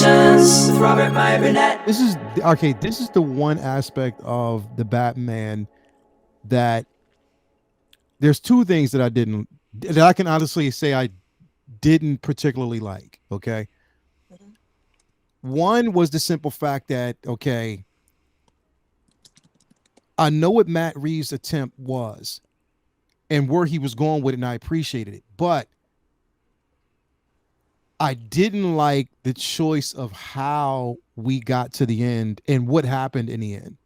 Emotions with Robert Meyer Burnett. This is okay. This is the one aspect of the Batman that there's two things that I can honestly say I didn't particularly like. Okay. One was the simple fact that, okay, I know what Matt Reeves' attempt was and where he was going with it, and I appreciated it. But I didn't like the choice of how we got to the end and what happened in the end.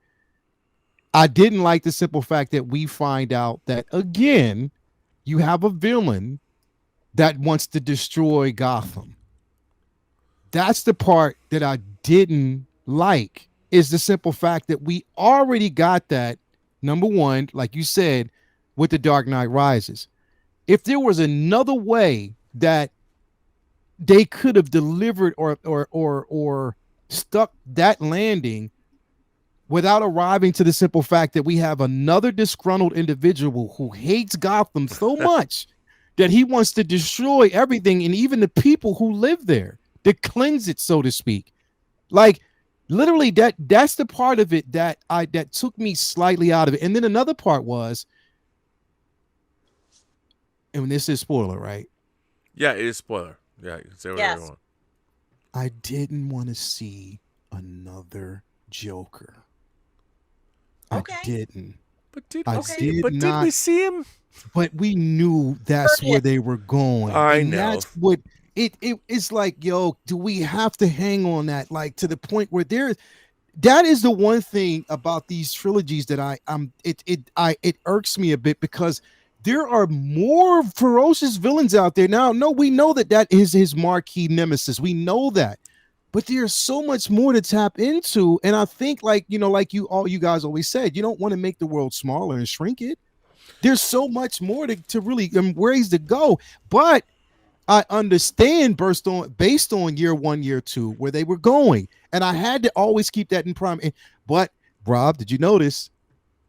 I didn't like the simple fact that we find out that, again, you have a villain that wants to destroy Gotham. That's the part that I didn't like, is the simple fact that we already got that, number one, like you said, with The Dark Knight Rises. If there was another way that they could have delivered or stuck that landing without arriving to the simple fact that we have another disgruntled individual who hates Gotham so much that he wants to destroy everything and even the people who live there, to cleanse it, so to speak. Like, literally, that's the part of it that took me slightly out of it. And then another part was, and this is spoiler, right? Yeah, it is spoiler. Yeah, you can say whatever you want. I didn't want to see another Joker. Okay. I didn't. But did we see him? But we knew that's where they were going. I know. That's what it's like, yo, do we have to hang on that, like, to the point where that is the one thing about these trilogies that it irks me a bit, because there are more ferocious villains out there now. No, we know that is his marquee nemesis. We know that. But there's so much more to tap into. And I think, like, like you guys always said, you don't want to make the world smaller and shrink it. There's so much more to really ways to go. But I understand based on year one, year two, where they were going. And I had to always keep that in prime. But Rob, did you notice?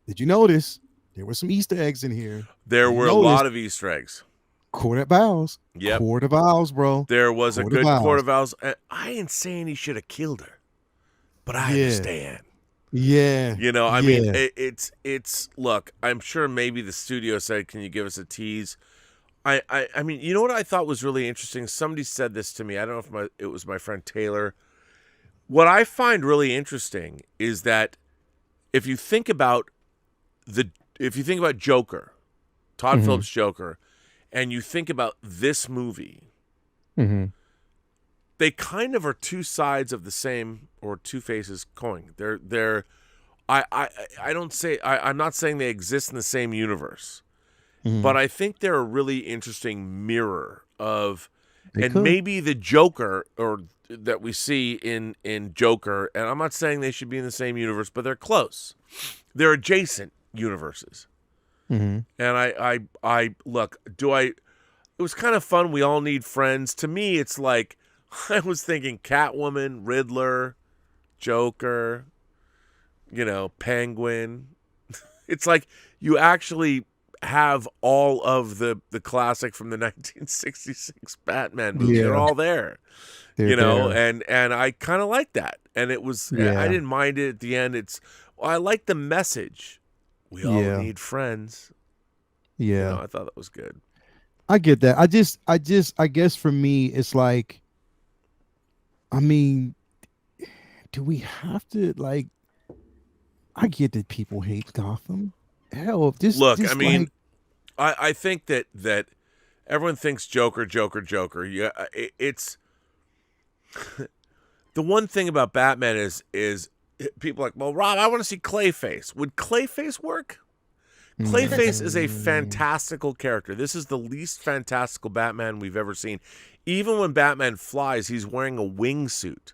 There were some Easter eggs in here. There were a lot of Easter eggs. Court of Owls. Yep. Court of Owls, bro. There was a good Court of Owls. I ain't saying he should have killed her, but I understand. Yeah. I mean, it's look, I'm sure maybe the studio said, can you give us a tease? I mean, you know what I thought was really interesting? Somebody said this to me. I don't know if it was my friend Taylor. What I find really interesting is that if you think about Joker, Todd Phillips' Joker, and you think about this movie, they kind of are two sides of the same, or two faces coin. I'm not saying they exist in the same universe, but I think they're a really interesting mirror of, maybe the Joker or that we see in Joker, and I'm not saying they should be in the same universe, but they're close. They're adjacent universes. And I look, it was kind of fun. We all need friends. To me, it's like, I was thinking Catwoman, Riddler, Joker, Penguin. It's like you actually have all of the classic from the 1966 Batman movie. Yeah. They're all there. And I kind of like that. And it was, I didn't mind it at the end. I like the message. We all need friends. Yeah. I thought that was good. I get that. I guess for me, it's like, I mean, do we have to, like, I get that people hate Gotham. Hell, I mean, I think that everyone thinks Joker. Yeah, it's the one thing about Batman is people are like, well, Rob, I want to see Clayface. Would Clayface work? Clayface is a fantastical character. This is the least fantastical Batman we've ever seen. Even when Batman flies, he's wearing a wingsuit,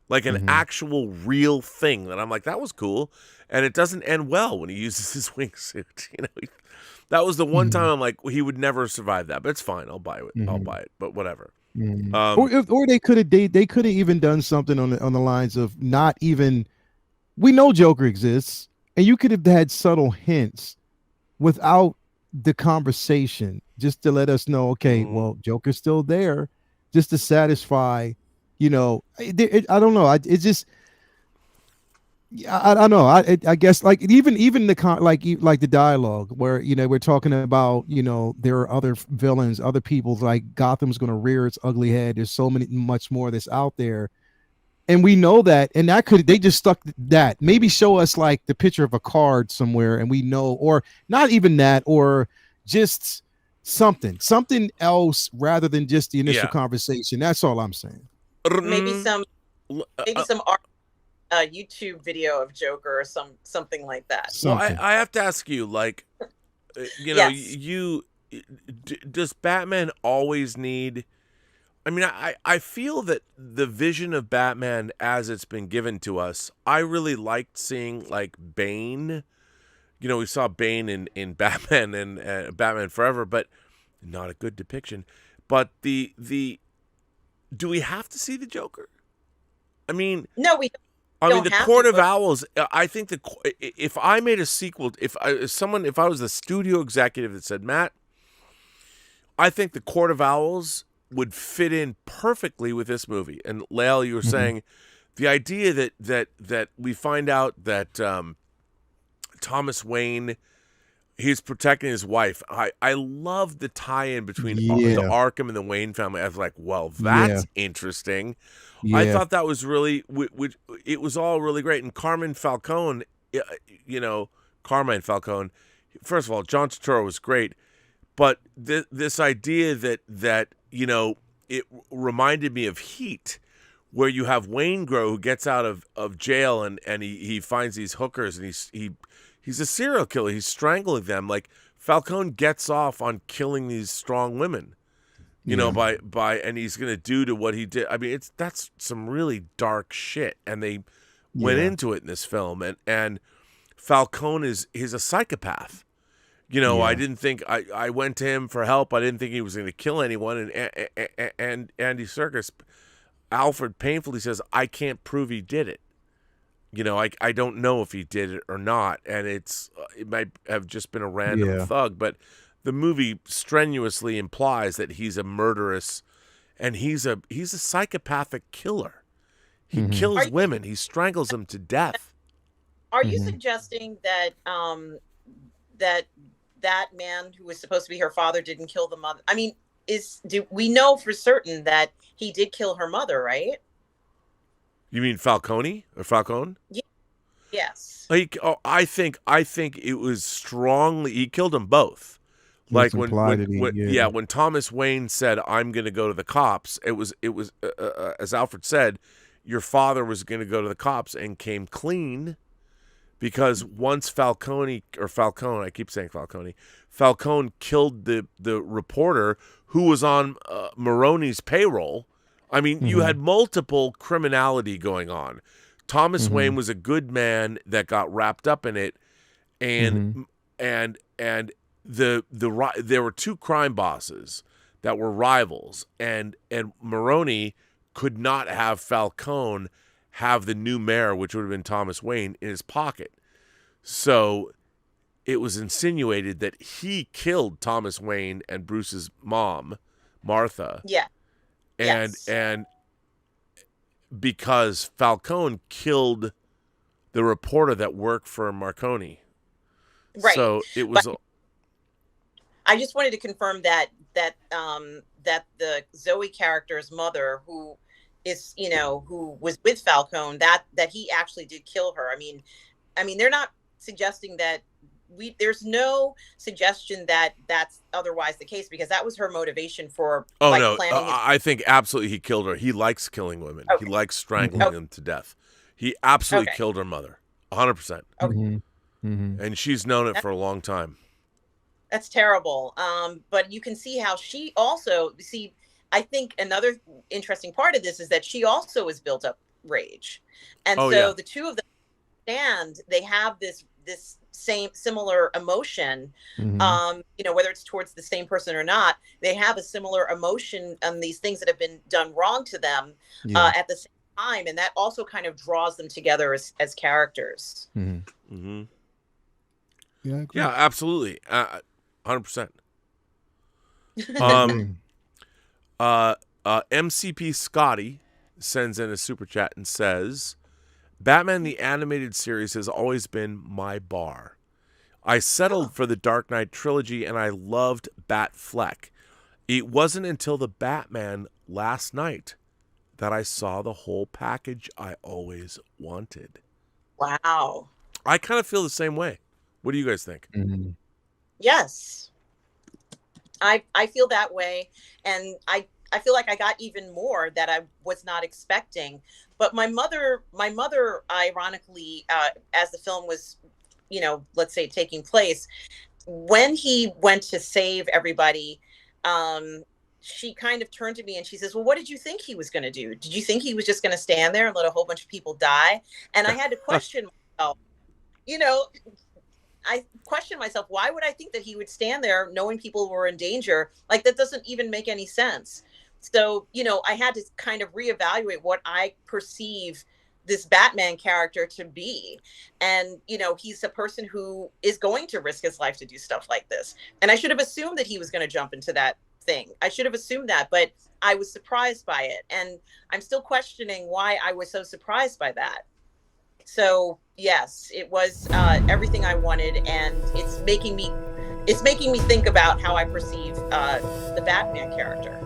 like an actual real thing. That I'm like, that was cool. And it doesn't end well when he uses his wingsuit. That was the one time I'm like, well, he would never survive that. But it's fine. I'll buy it. I'll buy it. But whatever. Or they could have even done something on the lines of not even. We know Joker exists, and you could have had subtle hints without the conversation, just to let us know, okay, well, Joker's still there, just to satisfy You know, I don't know. It just, I don't know. I guess like even like the dialogue where we're talking about there are other villains, other people, like Gotham's going to rear its ugly head. There's so much more that's out there, and we know that. And they just stuck that. Maybe show us like the picture of a card somewhere, and we know, or not even that, or just something else rather than just the initial conversation. That's all I'm saying. Maybe some art, YouTube video of Joker or something like that. Well, I have to ask you, like, Yes. Does Batman always need? I mean, I feel that the vision of Batman as it's been given to us, I really liked seeing like Bane. We saw Bane in Batman and Batman Forever, but not a good depiction. But do we have to see the Joker? I mean, No, we I mean, the have Court to, of Owls. I think if I made a sequel, if I was the studio executive that said, Matt, I think the Court of Owls would fit in perfectly with this movie. And Lael, you were saying the idea that we find out that Thomas Wayne, he's protecting his wife. I love the tie-in between the Arkham and the Wayne family. I was like, well, that's interesting. Yeah. I thought that was really, it was all really great. And Carmine Falcone, first of all, John Turturro was great. But this idea that it reminded me of Heat, where you have Wayne Grow who gets out of jail and he finds these hookers and he's a serial killer. He's strangling them. Like Falcone gets off on killing these strong women, by and he's gonna do to what he did. I mean, that's some really dark shit, and they went into it in this film. And Falcone he's a psychopath. I didn't think I went to him for help. I didn't think he was going to kill anyone. And Andy Serkis, Alfred painfully says, I can't prove he did it. I don't know if he did it or not. And it might have just been a random thug. But the movie strenuously implies that he's a murderous, and he's a psychopathic killer. He kills women. He strangles them to death. Are you suggesting that that man who was supposed to be her father didn't kill the mother? I mean, do we know for certain that he did kill her mother, right? You mean Falcone or Falcone? Yeah. Yes. I think it was strongly, he killed them both. Like when Thomas Wayne said, I'm going to go to the cops, it was as Alfred said, your father was going to go to the cops and came clean. Because once Falcone, I keep saying Falcone killed the reporter who was on Moroni's payroll. I mean, you had multiple criminality going on. Thomas Wayne was a good man that got wrapped up in it, and there were two crime bosses that were rivals, and Moroni could not have Falcone have the new mayor, which would have been Thomas Wayne, in his pocket. So it was insinuated that he killed Thomas Wayne and Bruce's mom, Martha. Yeah. And because Falcone killed the reporter that worked for Marconi. Right. So it was. I just wanted to confirm that the Zoe character's mother, who is, who was with Falcone, that he actually did kill her. I mean, they're not suggesting that there's no suggestion that that's otherwise the case, because that was her motivation for planning I think absolutely he killed her. He likes killing women. Okay. He likes strangling them to death. He absolutely killed her mother, 100%. Okay. And she's known it for a long time. That's terrible. But you can see how she also I think another interesting part of this is that she also has built up rage. And the two of them they have this similar emotion, whether it's towards the same person or not, they have a similar emotion on these things that have been done wrong to them at the same time. And that also kind of draws them together as characters. Yeah, absolutely. 100%. MCP Scotty sends in a super chat and says, Batman the Animated Series has always been my bar. I settled for the Dark Knight trilogy and I loved Batfleck. It wasn't until the Batman last night that I saw the whole package I always wanted. Wow. I kind of feel the same way. What do you guys think? Mm-hmm. Yes. I feel that way. And I feel like I got even more that I was not expecting. But my mother, ironically, as the film was, let's say taking place, when he went to save everybody, she kind of turned to me and she says, well, what did you think he was going to do? Did you think he was just going to stand there and let a whole bunch of people die? And I had to question myself, I questioned myself, why would I think that he would stand there knowing people were in danger? Like, that doesn't even make any sense. So, I had to kind of reevaluate what I perceive this Batman character to be. And, he's a person who is going to risk his life to do stuff like this. And I should have assumed that he was going to jump into that thing. I should have assumed that, but I was surprised by it. And I'm still questioning why I was so surprised by that. So yes, it was everything I wanted, and it's making me think about how I perceive the Batman character.